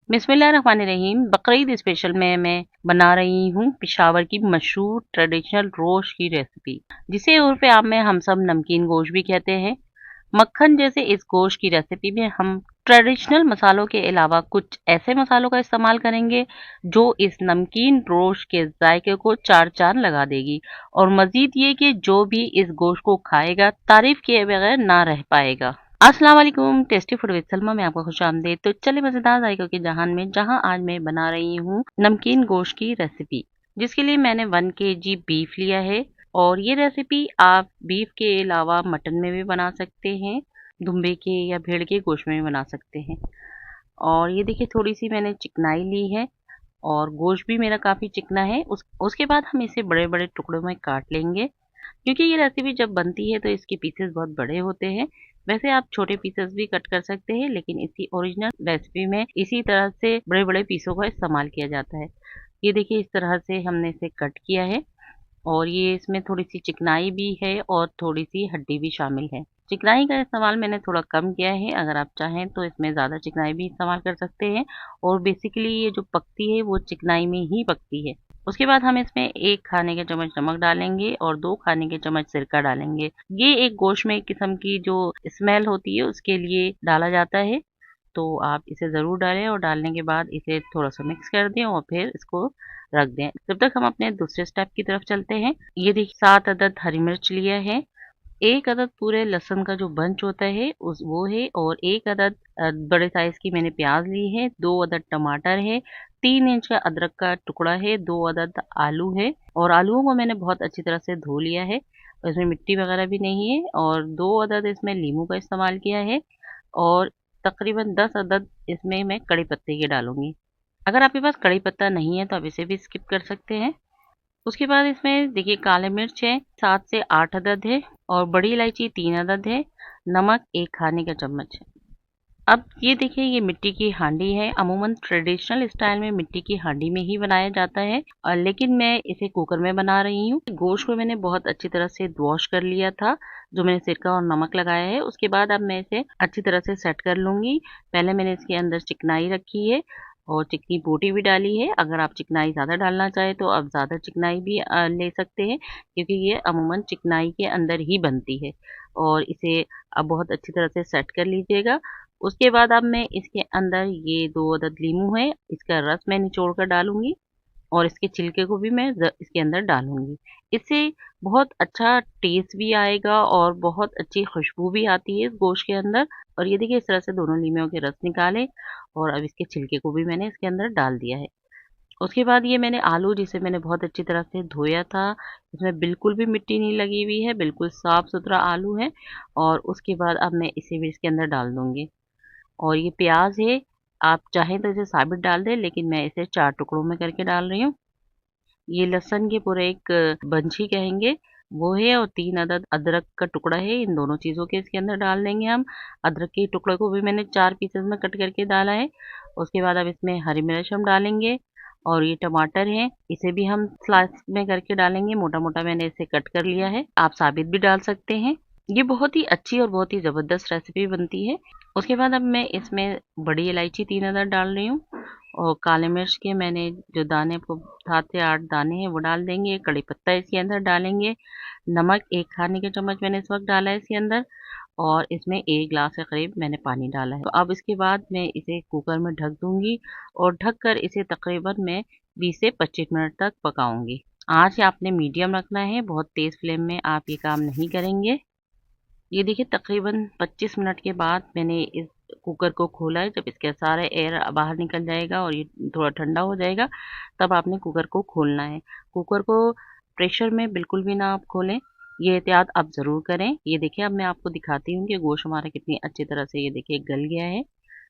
बिस्मिल्लाहिर्रहमानिर्रहीम। बकरीद स्पेशल में मैं बना रही हूँ पेशावर की मशहूर ट्रेडिशनल रोस्ट की रेसिपी, जिसे उर्फ आम में हम सब नमकीन गोश्त भी कहते हैं। मक्खन जैसे इस गोश्त की रेसिपी में हम ट्रेडिशनल मसालों के अलावा कुछ ऐसे मसालों का इस्तेमाल करेंगे जो इस नमकीन गोश्त के जायके को चार चांद लगा देगी। और मजीद ये कि जो भी इस गोश्त को खाएगा तारीफ किए बगैर ना रह पाएगा। अस्सलाम वालेकुम, टेस्टी फूड विद सलमा में आपका खुशामदीद। तो चले मजेदार जायकों के जहान में, जहां आज मैं बना रही हूँ नमकीन गोश्त की रेसिपी, जिसके लिए मैंने 1 kg बीफ लिया है। और ये रेसिपी आप बीफ के अलावा मटन में भी बना सकते हैं, दुम्बे के या भेड़ के गोश्त में भी बना सकते हैं। और ये देखिए, थोड़ी सी मैंने चिकनाई ली है और गोश्त भी मेरा काफी चिकना है। उसके बाद हम इसे बड़े बड़े टुकड़ों में काट लेंगे, क्योंकि ये रेसिपी जब बनती है तो इसके पीसेस बहुत बड़े होते हैं। वैसे आप छोटे पीसेस भी कट कर सकते हैं, लेकिन इसकी ओरिजिनल रेसिपी में इसी तरह से बड़े बड़े पीसों का इस्तेमाल किया जाता है। ये देखिए, इस तरह से हमने इसे कट किया है। और ये इसमें थोड़ी सी चिकनाई भी है और थोड़ी सी हड्डी भी शामिल है। चिकनाई का इस्तेमाल मैंने थोड़ा कम किया है, अगर आप चाहें तो इसमें ज़्यादा चिकनाई भी इस्तेमाल कर सकते हैं। और बेसिकली ये जो पकती है वो चिकनाई में ही पकती है। उसके बाद हम इसमें 1 खाने के चम्मच नमक डालेंगे और 2 खाने के चम्मच सिरका डालेंगे। ये एक गोश्त में एक किस्म की जो स्मेल होती है उसके लिए डाला जाता है। तो आप इसे ज़रूर डालें और डालने के बाद इसे थोड़ा-सा मिक्स कर दें और फिर इसको रख दें। जब तक हम अपने दूसरे स्टेप की तरफ चलते हैं, ये देखिए 7 अदद हरी मिर्च लिया है, 1 अदद पूरे लहसुन का जो बंच होता है उस वो है, और 1 अदद बड़े साइज़ की मैंने प्याज़ ली है, 2 अदद टमाटर है, 3 इंच का अदरक का टुकड़ा है, 2 अदद आलू है। और आलूओं को मैंने बहुत अच्छी तरह से धो लिया है, इसमें मिट्टी वगैरह भी नहीं है। और 2 अदद इसमें लीमू का इस्तेमाल किया है। और तकरीबन 10 अदद इसमें मैं कड़ी पत्ते के डालूँगी। अगर आपके पास कड़ी पत्ता नहीं है तो आप इसे भी स्किप कर सकते हैं। उसके बाद इसमें देखिए काले मिर्च है 7 से 8 अदद है, और बड़ी इलायची 3 अदद है, नमक 1 खाने का चम्मच है। अब ये देखिए, ये मिट्टी की हांडी है। अमूमन ट्रेडिशनल स्टाइल में मिट्टी की हांडी में ही बनाया जाता है, लेकिन मैं इसे कुकर में बना रही हूँ। गोश्त को मैंने बहुत अच्छी तरह से वॉश कर लिया था, जो मैंने सिरका और नमक लगाया है। उसके बाद अब मैं इसे अच्छी तरह से सेट कर लूंगी। पहले मैंने इसके अंदर चिकनाई रखी है और चिकनी बोटी भी डाली है। अगर आप चिकनाई ज़्यादा डालना चाहें तो आप ज़्यादा चिकनाई भी ले सकते हैं, क्योंकि ये अमूमन चिकनाई के अंदर ही बनती है। और इसे अब बहुत अच्छी तरह से सेट कर लीजिएगा। उसके बाद अब मैं इसके अंदर ये 2 अदद लीमू है, इसका रस मैं निचोड़ कर डालूँगी और इसके छिलके को भी मैं इसके अंदर डालूँगी। इससे बहुत अच्छा टेस्ट भी आएगा और बहुत अच्छी खुशबू भी आती है इस गोश्त के अंदर। और ये देखिए, इस तरह से दोनों लीमों के रस निकाले और अब इसके छिलके को भी मैंने इसके अंदर डाल दिया है। उसके बाद ये मैंने आलू, जिसे मैंने बहुत अच्छी तरह से धोया था, इसमें बिल्कुल भी मिट्टी नहीं लगी हुई है, बिल्कुल साफ-सुथरा आलू है। और उसके बाद अब मैं इसे भी इसके अंदर डाल दूँगी। और ये प्याज है, आप चाहें तो इसे साबित डाल दें, लेकिन मैं इसे 4 टुकड़ों में करके डाल रही हूँ। ये लहसुन के पूरे एक बंच ही कहेंगे, वो है। और 3 अदद अदरक का टुकड़ा है, इन दोनों चीज़ों के इसके अंदर डाल देंगे हम। अदरक के टुकड़े को भी मैंने 4 पीसेस में कट करके डाला है। उसके बाद अब इसमें हरी मिर्च हम डालेंगे, और ये टमाटर है, इसे भी हम स्लाइस में करके डालेंगे। मोटा-मोटा मैंने इसे कट कर लिया है, आप साबित भी डाल सकते हैं। ये बहुत ही अच्छी और बहुत ही ज़बरदस्त रेसिपी बनती है। उसके बाद अब मैं इसमें बड़ी इलायची 3 अदद डाल रही हूँ, और काले मिर्च के मैंने जो दाने को 7 से 8 दाने हैं वो डाल देंगे। कड़ी पत्ता इसके अंदर डालेंगे। नमक 1 खाने के चम्मच मैंने इस वक्त डाला है इसके अंदर, और इसमें 1 ग्लास के करीब मैंने पानी डाला है। तो अब इसके बाद मैं इसे कुकर में ढक दूंगी, और ढककर इसे तकरीबन मैं 20 से 25 मिनट तक पकाऊंगी। आँच आपने मीडियम रखना है, बहुत तेज़ फ्लेम में आप ये काम नहीं करेंगे। ये देखिए, तकरीबन 25 मिनट के बाद मैंने इस कुकर को खोला है। जब इसके सारे एयर बाहर निकल जाएगा और ये थोड़ा ठंडा हो जाएगा, तब आपने कुकर को खोलना है। कुकर को प्रेशर में बिल्कुल भी ना आप खोलें, ये एहतियात आप ज़रूर करें। ये देखिए, अब मैं आपको दिखाती हूँ कि गोश्त हमारा कितनी अच्छी तरह से ये देखिए गल गया है।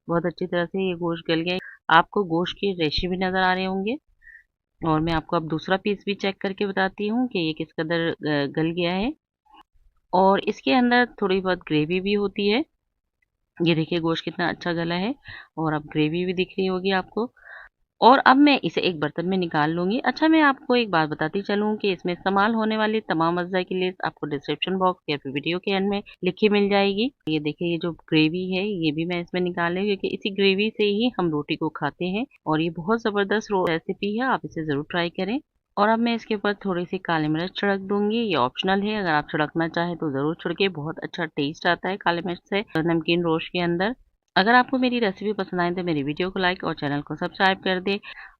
बहुत अच्छी तरह से ये गोश्त गल गया है। आपको गोश्त के रेशे भी नज़र आ रहे होंगे। और मैं आपको अब दूसरा पीस भी चेक करके बताती हूँ कि ये किस कदर गल गया है। और इसके अंदर थोड़ी बहुत ग्रेवी भी होती है। ये देखिए, गोश्त कितना अच्छा गला है, और अब ग्रेवी भी दिख रही होगी आपको। और अब मैं इसे एक बर्तन में निकाल लूँगी। अच्छा, मैं आपको एक बात बताती चलूँ कि इसमें इस्तेमाल होने वाली तमाम अज़्ज़ा की लिस्ट आपको डिस्क्रिप्शन बॉक्स या फिर वीडियो के एंड में लिखी मिल जाएगी। ये देखिए, ये जो ग्रेवी है ये भी मैं इसमें निकाल रही हूँ, क्योंकि इसी ग्रेवी से ही हम रोटी को खाते हैं और ये बहुत ज़बरदस्त रेसिपी है, आप इसे ज़रूर ट्राई करें। और अब मैं इसके ऊपर थोड़ी-सी काली मिर्च छिड़क दूँगी, ये ऑप्शनल है, अगर आप छिड़कना चाहें तो ज़रूर छिड़कें, बहुत अच्छा टेस्ट आता है काली मिर्च से नमकीन रोस्ट के अंदर। अगर आपको मेरी रेसिपी पसंद आए तो मेरी वीडियो को लाइक और चैनल को सब्सक्राइब कर दें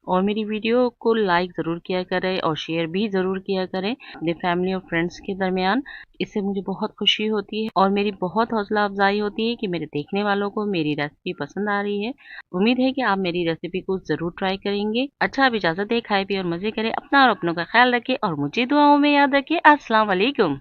और मेरी वीडियो को लाइक ज़रूर किया करें और शेयर भी ज़रूर किया करें अपने फैमिली और फ्रेंड्स के दरमियान। इससे मुझे बहुत खुशी होती है और मेरी बहुत हौसला अफजाई होती है कि मेरे देखने वालों को मेरी रेसिपी पसंद आ रही है। उम्मीद है कि आप मेरी रेसिपी को ज़रूर ट्राई करेंगे। अच्छा, अब इजाज़त दें, खाए पिए और मज़े करें, अपना और अपनों का ख्याल रखें और मुझे दुआओं में याद रखें। अस्सलाम वालेकुम।